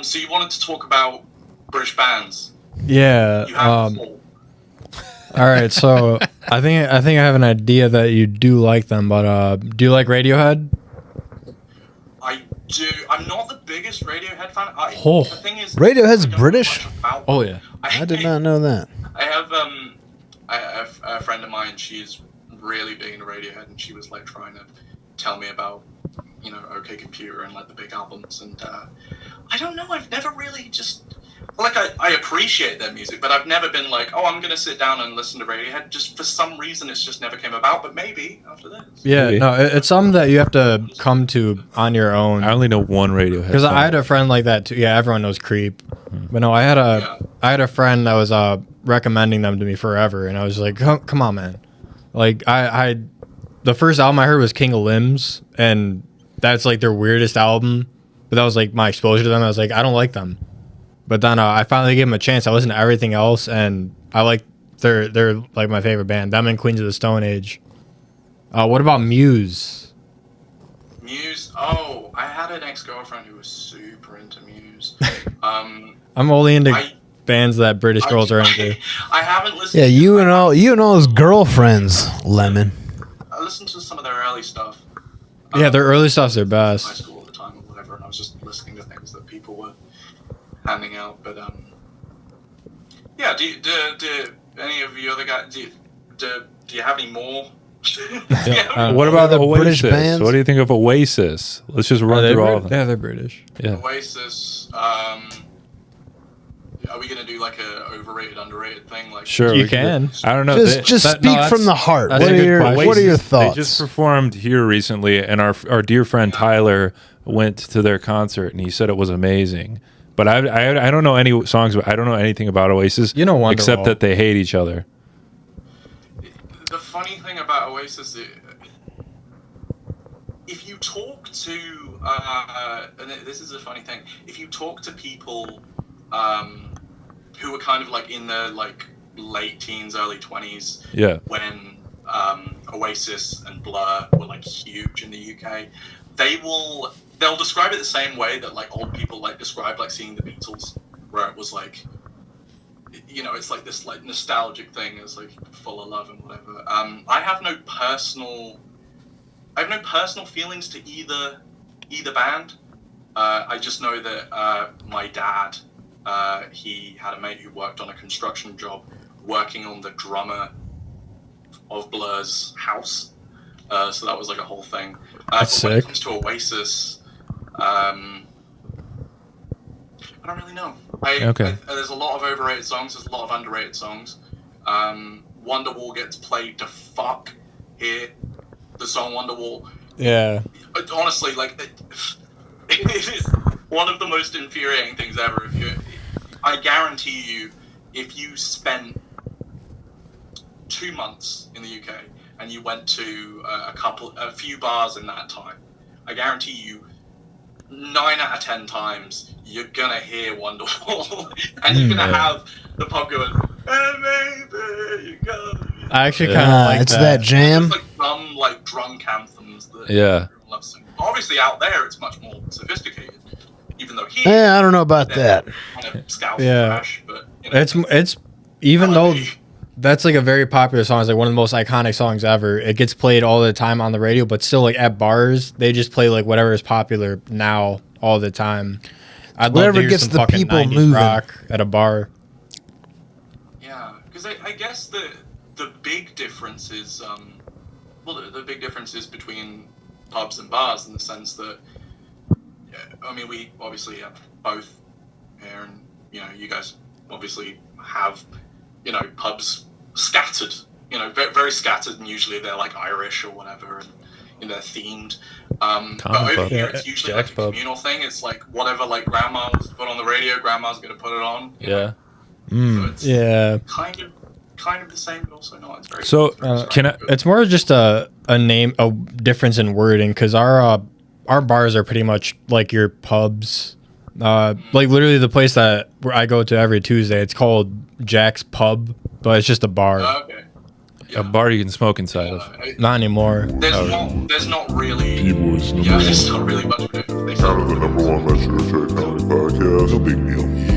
So you wanted to talk about British bands? Yeah. You have four. All right. So I think I have an idea that you do like them, but do you like Radiohead? I do. I'm not the biggest Radiohead fan. Oh. The thing is, Radiohead's I don't know British? much about Oh them. yeah. I did not know that. I have a friend of mine. She's really big into Radiohead, and she was like trying to tell me about, OK Computer and like the big albums. And I don't know. I've never really just like I appreciate their music, but I've never been like, oh, I'm gonna sit down and listen to Radiohead. Just for some reason, it's just never came about. But maybe after this. Yeah. Maybe. No, it's something that you have to come to on your own. I only know one Radiohead. Because song. I had a friend like that too. Yeah, everyone knows Creep. But no, I had a friend that was recommending them to me forever, and I was like, oh, come on, man. Like I the first album I heard was King of Limbs, and that's like their weirdest album. But that was like my exposure to them. I was like, I don't like them. But then I finally gave them a chance. I listened to everything else, and I like they're like my favorite band. Them and Queens of the Stone Age. What about Muse? Muse. Oh, I had an ex-girlfriend who was super into Muse. I'm only into bands that British girls are into. I haven't listened. Yeah, you and all those girlfriends, Lemon. I listened to some of their early stuff. Yeah, their early stuff's their High best. school at the time or whatever, and I was just listening to things that people were handing out. But yeah. Do any of you other guys? Do you have any more? What about the Oasis? British bands? What do you think of Oasis? Let's just run through all of them. Yeah, they're British. Yeah. Oasis. Are we gonna do like a overrated, underrated thing? Like Sure. You can. I don't know. Just speak from the heart. that's What a are good your question. What are your Oasis, thoughts? They just performed here recently, and our dear friend Tyler went to their concert, and he said it was amazing. But I don't know any songs. I don't know anything about Oasis. You know Wonderwall. except that they hate each other. The funny thing about Oasis, if you talk to, and this is a funny thing, if you talk to people who were kind of like in their like late teens, early 20s, Yeah. when Oasis and Blur were like huge in the UK, they'll describe it the same way that like old people like describe like seeing the Beatles, where it was like, it's like this like nostalgic thing. It's like full of love and whatever. I have no personal feelings to either band. I just know that my dad, he had a mate who worked on a construction job, working on the drummer of Blur's house. So that was like a whole thing. That's but when it sick. comes to Oasis, I don't really know. There's a lot of overrated songs. There's a lot of underrated songs. Wonderwall gets played to fuck here. The song Wonderwall. Yeah. Honestly, like it is one of the most infuriating things ever. I guarantee you, if you spent 2 months in the UK and you went to a few bars in that time, I guarantee you, 9 out of 10 times you're gonna hear Wonderwall, and you're gonna have the pub going, "And maybe you go." I actually kind of like it's that jam. It's like drunk anthems that Yeah. everyone loves singing. Obviously, out there it's much more sophisticated, even though here. Yeah, I don't know about that. Kind of scout Yeah. trash, but It's even though Melody. that's like a very popular song. It's like one of the most iconic songs ever. It gets played all the time on the radio, but still like at bars, they just play like whatever is popular now all the time. I'd love Whatever to hear gets some the fucking people 90s moving. rock at a bar. Yeah, because I guess the big difference is the big difference is between pubs and bars in the sense that I mean we obviously have both here, and you guys obviously have pubs scattered, very, very scattered, and usually they're like Irish or whatever, and they're themed. But over pub. here Yeah, it's usually Jack's like a pub. communal thing. It's like whatever like grandma wants to put on the radio, grandma's gonna put it on. Yeah. So it's Yeah. kind of the same, but also not. It's very So, it's very can I- good. It's more just a difference in wording, because our bars are pretty much like your pubs. Like literally the place that where I go to every Tuesday, it's called Jack's Pub, but it's just a bar. Okay. A bar you can smoke inside of. Not anymore. There's not really. P Boiz, Yeah, there's not really much of a difference. kind of the #1 Let's Your Take Comedy podcast. podcast. No big deal.